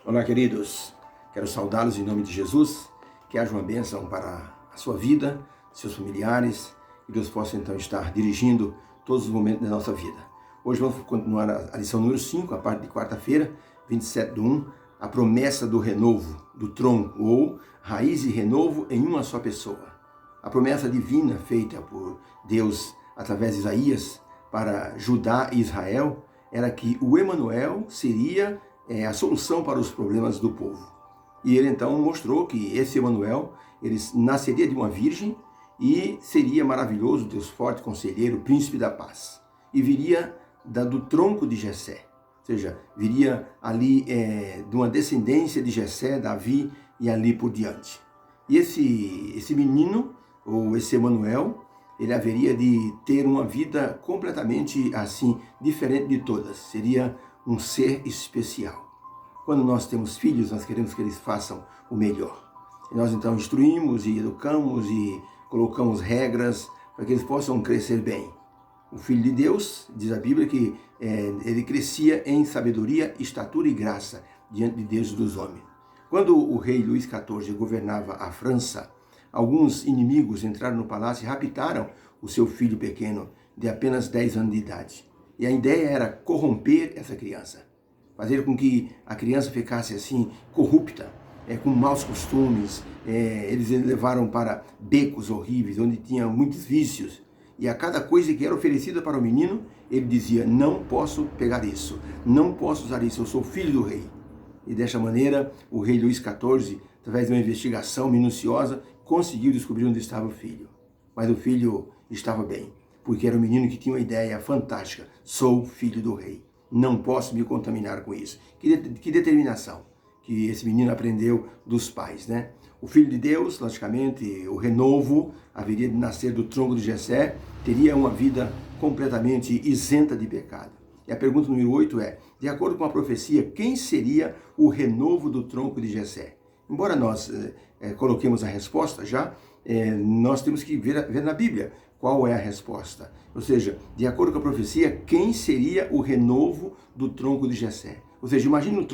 Olá, queridos. Quero saudá-los em nome de Jesus. Que haja uma bênção para a sua vida, seus familiares, que Deus possa então estar dirigindo todos os momentos da nossa vida. Hoje vamos continuar a lição número 5, a parte de quarta-feira, 27/1, a promessa do renovo, do tronco, ou raiz e renovo em uma só pessoa. A promessa divina feita por Deus através de Isaías para Judá e Israel era que o Emanuel seria a solução para os problemas do povo. E ele então mostrou que esse Emanuel, ele nasceria de uma virgem e seria maravilhoso, Deus forte, conselheiro, príncipe da paz. E viria do tronco de Jessé, ou seja, viria ali de uma descendência de Jessé, Davi e ali por diante. E esse menino, ou esse Emanuel, ele haveria de ter uma vida completamente assim, diferente de todas. Seria um ser especial. Quando nós temos filhos, nós queremos que eles façam o melhor. E nós então instruímos e educamos e colocamos regras para que eles possam crescer bem. O Filho de Deus, diz a Bíblia, que ele crescia em sabedoria, estatura e graça diante de Deus e dos homens. Quando o rei Luís XIV governava a França, alguns inimigos entraram no palácio e raptaram o seu filho pequeno, de apenas 10 anos de idade. E a ideia era corromper essa criança, fazer com que a criança ficasse assim, corrupta, com maus costumes. Eles levaram para becos horríveis, onde tinha muitos vícios. E a cada coisa que era oferecida para o menino, ele dizia: não posso pegar isso, não posso usar isso, eu sou filho do rei. E desta maneira, o rei Luís XIV, através de uma investigação minuciosa, conseguiu descobrir onde estava o filho. Mas o filho estava bem, porque era um menino que tinha uma ideia fantástica: sou filho do rei, não posso me contaminar com isso. Que determinação que esse menino aprendeu dos pais, né? O Filho de Deus, logicamente, o renovo, haveria de nascer do tronco de Jessé, teria uma vida completamente isenta de pecado. E a pergunta número 8 é: de acordo com a profecia, quem seria o renovo do tronco de Jessé? Embora nós coloquemos a resposta já, nós temos que ver na Bíblia qual é a resposta. Ou seja, de acordo com a profecia, quem seria o renovo do tronco de Jessé? Ou seja, imagine um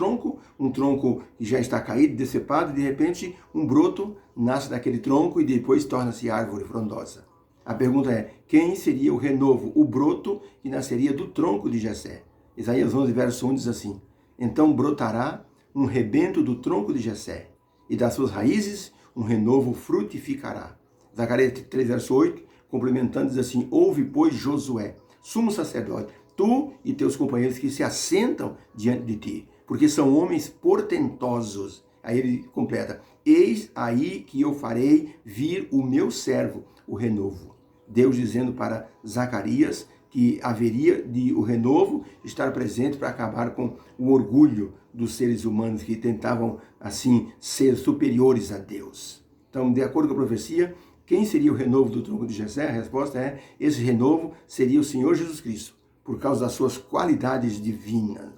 tronco que já está caído, decepado, e de repente um broto nasce daquele tronco e depois torna-se árvore frondosa. A pergunta é: quem seria o renovo, o broto que nasceria do tronco de Jessé? Isaías 11, verso 1 diz assim: então brotará um rebento do tronco de Jessé, e das suas raízes um renovo frutificará. Zacarias 3, verso 8, complementando, diz assim: ouve, pois, Josué, sumo sacerdote, tu e teus companheiros que se assentam diante de ti, porque são homens portentosos. Aí ele completa: eis aí que eu farei vir o meu servo, o renovo. Deus dizendo para Zacarias que haveria de o renovo estar presente para acabar com o orgulho dos seres humanos que tentavam, assim, ser superiores a Deus. Então, de acordo com a profecia, quem seria o renovo do tronco de Jessé? A resposta é: esse renovo seria o Senhor Jesus Cristo, por causa das suas qualidades divinas.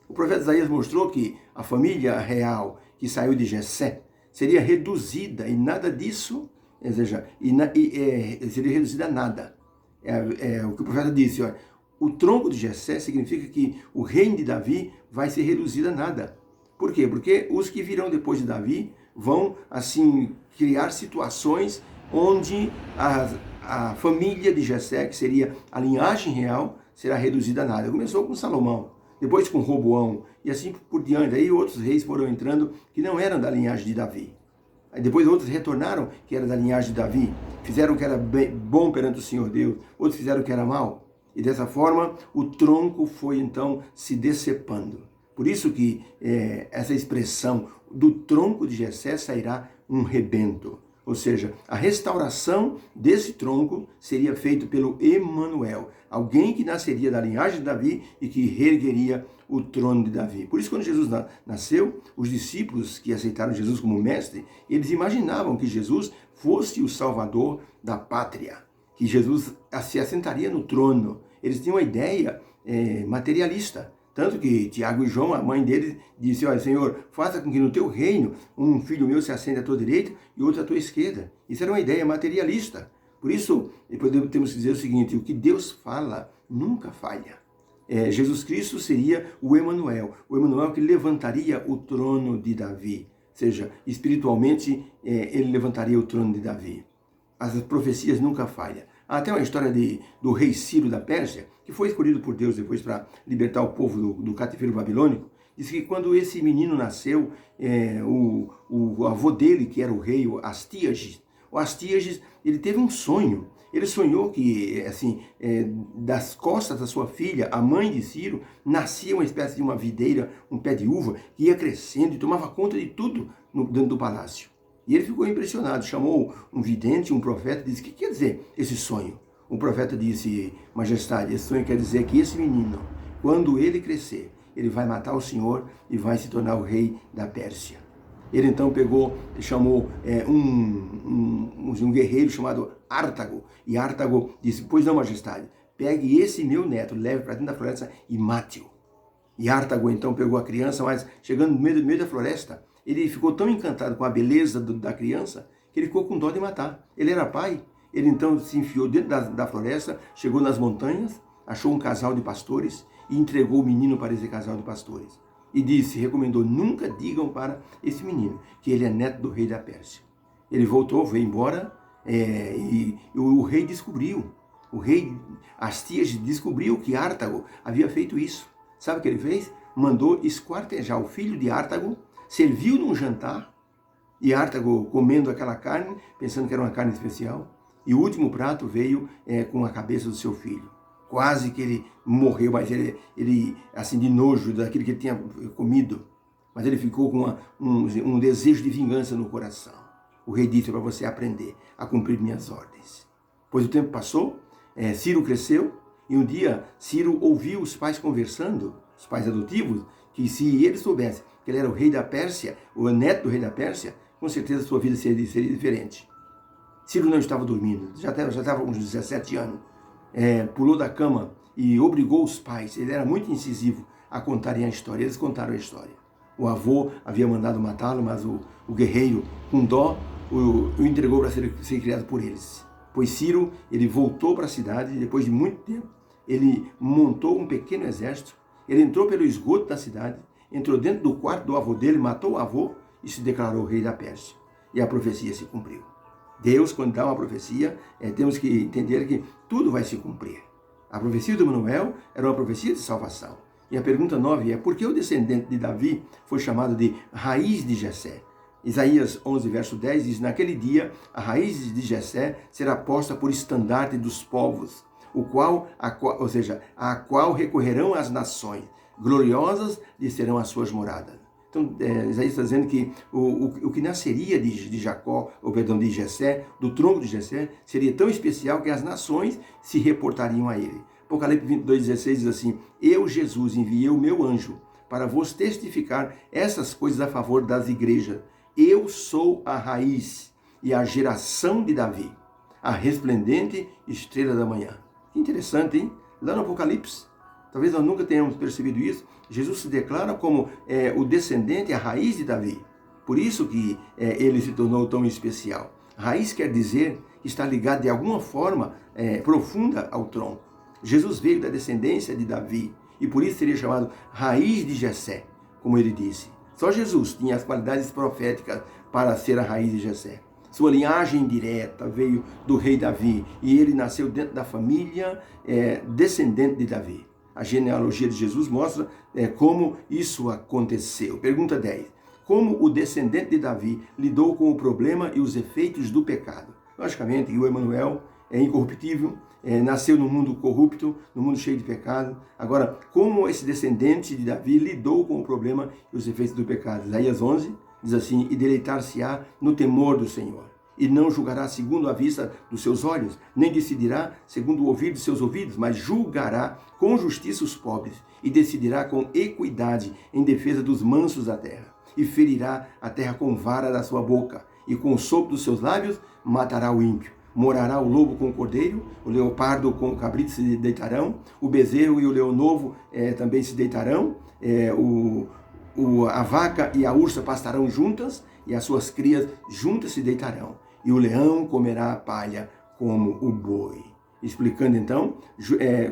O profeta Isaías mostrou que a família real que saiu de Jessé seria reduzida, e nada disso, ou seja, seria reduzida a nada. O que o profeta disse: olha, o tronco de Jessé significa que o reino de Davi vai ser reduzido a nada. Por quê? Porque os que virão depois de Davi vão, assim, criar situações onde a família de Jessé, que seria a linhagem real, será reduzida a nada. Começou com Salomão, depois com Roboão, e assim por diante. Aí outros reis foram entrando que não eram da linhagem de Davi. Aí depois outros retornaram que eram da linhagem de Davi, fizeram o que era bom perante o Senhor Deus, outros fizeram o que era mal. E dessa forma o tronco foi então se decepando. Por isso que essa expressão do tronco de Jessé sairá um rebento. Ou seja, a restauração desse tronco seria feito pelo Emanuel, alguém que nasceria da linhagem de Davi e que reergueria o trono de Davi. Por isso, quando Jesus nasceu, os discípulos que aceitaram Jesus como mestre, eles imaginavam que Jesus fosse o salvador da pátria, que Jesus se assentaria no trono. Eles tinham uma ideia materialista. Tanto que Tiago e João, a mãe deles, disse: olha, Senhor, faça com que no teu reino um filho meu se assente à tua direita e outro à tua esquerda. Isso era uma ideia materialista. Por isso, depois temos que dizer o seguinte: o que Deus fala nunca falha. Jesus Cristo seria o Emanuel que levantaria o trono de Davi. Ou seja, espiritualmente, ele levantaria o trono de Davi. As profecias nunca falham. Há até uma história do rei Ciro da Pérsia, que foi escolhido por Deus depois para libertar o povo do cativeiro babilônico. Diz que quando esse menino nasceu, o avô dele, que era o rei, o Astíages, ele teve um sonho. Ele sonhou que, assim, das costas da sua filha, a mãe de Ciro, nascia uma espécie de uma videira, um pé de uva, que ia crescendo e tomava conta de tudo dentro do palácio. E ele ficou impressionado, chamou um vidente, um profeta, e disse: o que quer dizer esse sonho? O profeta disse: majestade, esse sonho quer dizer que esse menino, quando ele crescer, ele vai matar o Senhor e vai se tornar o rei da Pérsia. Ele então chamou um guerreiro chamado Ártago. E Ártago disse: pois não, majestade, pegue esse meu neto, leve para dentro da floresta e mate-o. E Ártago então pegou a criança, mas chegando no meio da floresta, ele ficou tão encantado com a beleza da criança que ele ficou com dó de matar. Ele era pai. Ele então se enfiou dentro da floresta, chegou nas montanhas, achou um casal de pastores e entregou o menino para esse casal de pastores. E recomendou: nunca digam para esse menino que ele é neto do rei da Pérsia. Ele voltou, veio embora, e o rei descobriu. O rei Astíages descobriu que Ártago havia feito isso. Sabe o que ele fez? Mandou esquartejar o filho de Ártago, serviu num jantar, e Ártago comendo aquela carne, pensando que era uma carne especial, e o último prato veio com a cabeça do seu filho. Quase que ele morreu, mas ele assim, de nojo daquilo que ele tinha comido. Mas ele ficou com um desejo de vingança no coração. O rei disse: para você aprender a cumprir minhas ordens. Pois o tempo passou, Ciro cresceu, e um dia Ciro ouviu os pais conversando, os pais adotivos, que se ele soubesse que ele era o rei da Pérsia, o neto do rei da Pérsia, com certeza sua vida seria diferente. Ciro não estava dormindo, já estava com uns 17 anos. Pulou da cama e obrigou os pais, ele era muito incisivo, a contarem a história. Eles contaram a história. O avô havia mandado matá-lo, mas o guerreiro, com dó, o entregou para ser criado por eles. Pois Ciro, ele voltou para a cidade, e depois de muito tempo, ele montou um pequeno exército, ele entrou pelo esgoto da cidade, entrou dentro do quarto do avô dele, matou o avô e se declarou rei da Pérsia. E a profecia se cumpriu. Deus, quando dá uma profecia, temos que entender que tudo vai se cumprir. A profecia do Emanuel era uma profecia de salvação. E a pergunta 9 é: por que o descendente de Davi foi chamado de raiz de Jessé? Isaías 11, verso 10 diz: naquele dia a raiz de Jessé será posta por estandarte dos povos, a qual recorrerão as nações, gloriosas lhe serão as suas moradas. Então, Isaías está dizendo que o que nasceria de Jessé, do tronco de Jessé, seria tão especial que as nações se reportariam a ele. Apocalipse 22,16 diz assim: eu, Jesus, enviei o meu anjo para vos testificar essas coisas a favor das igrejas. Eu sou a raiz e a geração de Davi, a resplendente estrela da manhã. Que interessante, hein? Lá no Apocalipse, talvez nós nunca tenhamos percebido isso, Jesus se declara como o descendente, a raiz de Davi. Por isso que ele se tornou tão especial. Raiz quer dizer que está ligado de alguma forma profunda ao tronco. Jesus veio da descendência de Davi e por isso seria chamado raiz de Jessé, como ele disse. Só Jesus tinha as qualidades proféticas para ser a raiz de Jessé. Sua linhagem direta veio do rei Davi e ele nasceu dentro da família descendente de Davi. A genealogia de Jesus mostra como isso aconteceu. Pergunta 10. Como o descendente de Davi lidou com o problema e os efeitos do pecado? Logicamente, o Emanuel é incorruptível, nasceu num mundo corrupto, num mundo cheio de pecado. Agora, como esse descendente de Davi lidou com o problema e os efeitos do pecado? Isaías 11 diz assim: e deleitar-se-á no temor do Senhor, e não julgará segundo a vista dos seus olhos, nem decidirá segundo o ouvir de seus ouvidos, mas julgará com justiça os pobres, e decidirá com equidade em defesa dos mansos da terra, e ferirá a terra com vara da sua boca, e com o sopro dos seus lábios matará o ímpio. Morará o lobo com o cordeiro, o leopardo com o cabrito se deitarão, o bezerro e o leão novo também se deitarão, a vaca e a ursa pastarão juntas, e as suas crias juntas se deitarão, e o leão comerá a palha como o boi. explicando então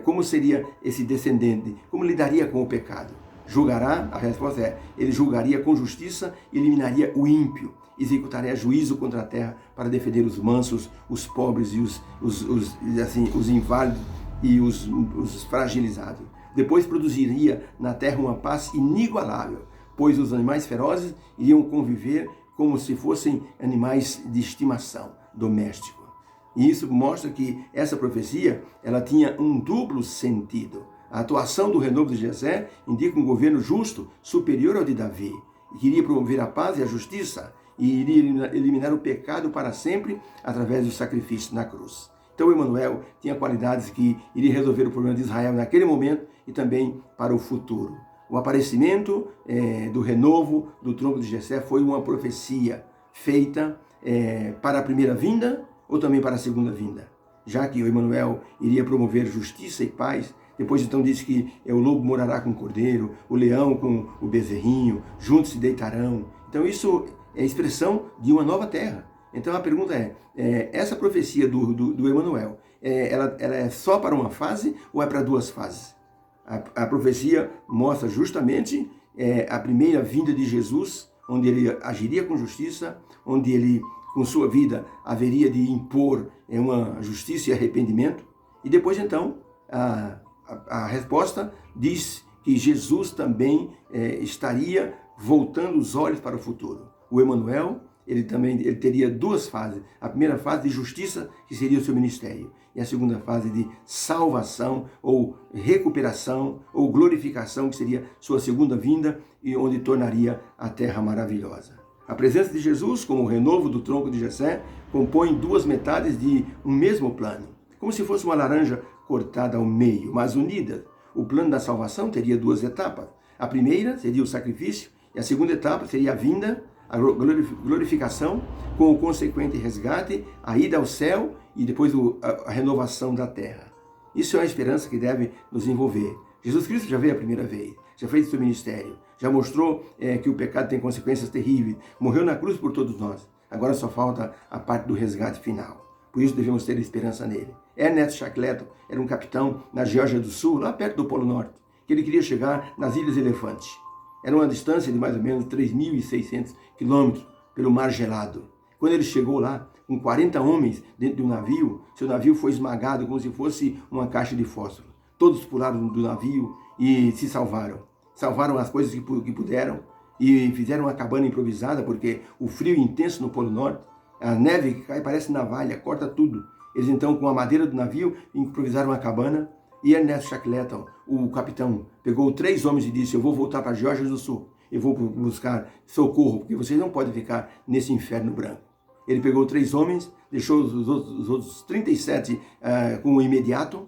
como seria esse descendente, como lidaria com o pecado. Julgará, a resposta é, ele julgaria com justiça e eliminaria o ímpio, executaria juízo contra a terra para defender os mansos, os pobres e os inválidos e os fragilizados. Depois produziria na terra uma paz inigualável, pois os animais ferozes iriam conviver como se fossem animais de estimação, doméstico. E isso mostra que essa profecia ela tinha um duplo sentido. A atuação do renovo de Jessé indica um governo justo, superior ao de Davi, que iria promover a paz e a justiça e iria eliminar o pecado para sempre através do sacrifício na cruz. Então, Emanuel tinha qualidades que iria resolver o problema de Israel naquele momento e também para o futuro. O aparecimento do renovo do tronco de Jessé foi uma profecia feita para a primeira vinda ou também para a segunda vinda. Já que o Emanuel iria promover justiça e paz, depois então diz que o lobo morará com o cordeiro, o leão com o bezerrinho, juntos se deitarão. Então isso é expressão de uma nova terra. Então a pergunta essa profecia do Emanuel, ela é só para uma fase ou é para duas fases? A profecia mostra justamente a primeira vinda de Jesus, onde ele agiria com justiça, onde ele, com sua vida, haveria de impor uma justiça e arrependimento. E depois, então, a resposta diz que Jesus também estaria voltando os olhos para o futuro. O Emanuel, ele teria duas fases. A primeira fase de justiça, que seria o seu ministério. E a segunda fase de salvação, ou recuperação, ou glorificação, que seria sua segunda vinda, e onde tornaria a terra maravilhosa. A presença de Jesus, como o renovo do tronco de Jessé, compõe duas metades de um mesmo plano. Como se fosse uma laranja cortada ao meio, mas unida. O plano da salvação teria duas etapas. A primeira seria o sacrifício, e a segunda etapa seria a vinda, a glorificação, com o consequente resgate, a ida ao céu e depois a renovação da terra. Isso é uma esperança que deve nos envolver. Jesus Cristo já veio a primeira vez, já fez seu ministério, já mostrou que o pecado tem consequências terríveis, morreu na cruz por todos nós. Agora só falta a parte do resgate final. Por isso devemos ter esperança nele. Ernest Shackleton era um capitão na Geórgia do Sul, lá perto do Polo Norte, que ele queria chegar nas Ilhas Elefante. Era uma distância de mais ou menos 3.600 quilômetros pelo mar gelado. Quando ele chegou lá, com 40 homens dentro do navio, seu navio foi esmagado como se fosse uma caixa de fósforo. Todos pularam do navio e se salvaram. Salvaram as coisas que puderam e fizeram uma cabana improvisada, porque o frio intenso no Polo Norte, a neve que cai parece navalha, corta tudo. Eles então, com a madeira do navio, improvisaram uma cabana. E Ernest Shackleton, o capitão, pegou 3 homens e disse: eu vou voltar para a Geórgia do Sul, eu vou buscar socorro, porque vocês não podem ficar nesse inferno branco. Ele pegou 3 homens, deixou os outros 37 com o imediato,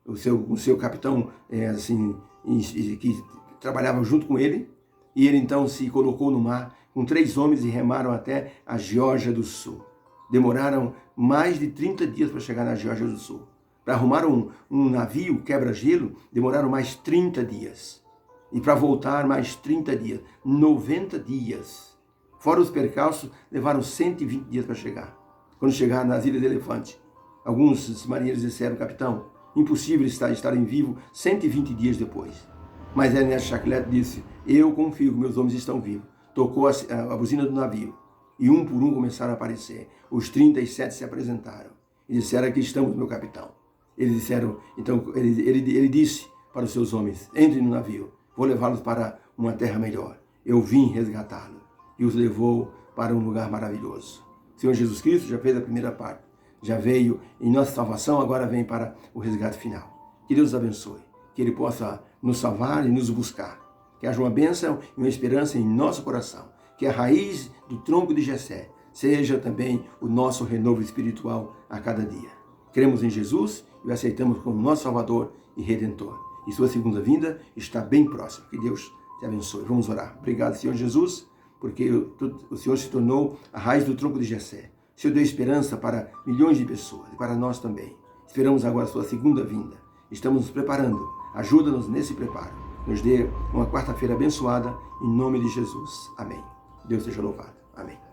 o seu capitão que trabalhava junto com ele, e ele então se colocou no mar com 3 homens e remaram até a Geórgia do Sul. Demoraram mais de 30 dias para chegar na Geórgia do Sul. Para arrumar um navio quebra-gelo, demoraram mais 30 dias. E para voltar, mais 30 dias. 90 dias. Fora os percalços, levaram 120 dias para chegar. Quando chegaram nas Ilhas Elefante, alguns marinheiros disseram: capitão, impossível estarem vivos 120 dias depois. Mas Ernest Shackleton disse: eu confio que meus homens estão vivos. Tocou a buzina do navio. E um por um começaram a aparecer. Os 37 se apresentaram. E disseram: aqui estamos, meu capitão. Eles disseram, então, ele disse para os seus homens: entrem no navio, vou levá-los para uma terra melhor. Eu vim resgatá-los. E os levou para um lugar maravilhoso. O Senhor Jesus Cristo já fez a primeira parte. Já veio em nossa salvação, agora vem para o resgate final. Que Deus os abençoe. Que Ele possa nos salvar e nos buscar. Que haja uma bênção e uma esperança em nosso coração. Que a raiz do tronco de Jessé seja também o nosso renovo espiritual a cada dia. Cremos em Jesus e o aceitamos como nosso Salvador e Redentor. E sua segunda vinda está bem próxima. Que Deus te abençoe. Vamos orar. Obrigado, Senhor Jesus, porque o Senhor se tornou a raiz do tronco de Jessé. O Senhor deu esperança para milhões de pessoas e para nós também. Esperamos agora a sua segunda vinda. Estamos nos preparando. Ajuda-nos nesse preparo. Nos dê uma quarta-feira abençoada, em nome de Jesus. Amém. Deus seja louvado. Amém.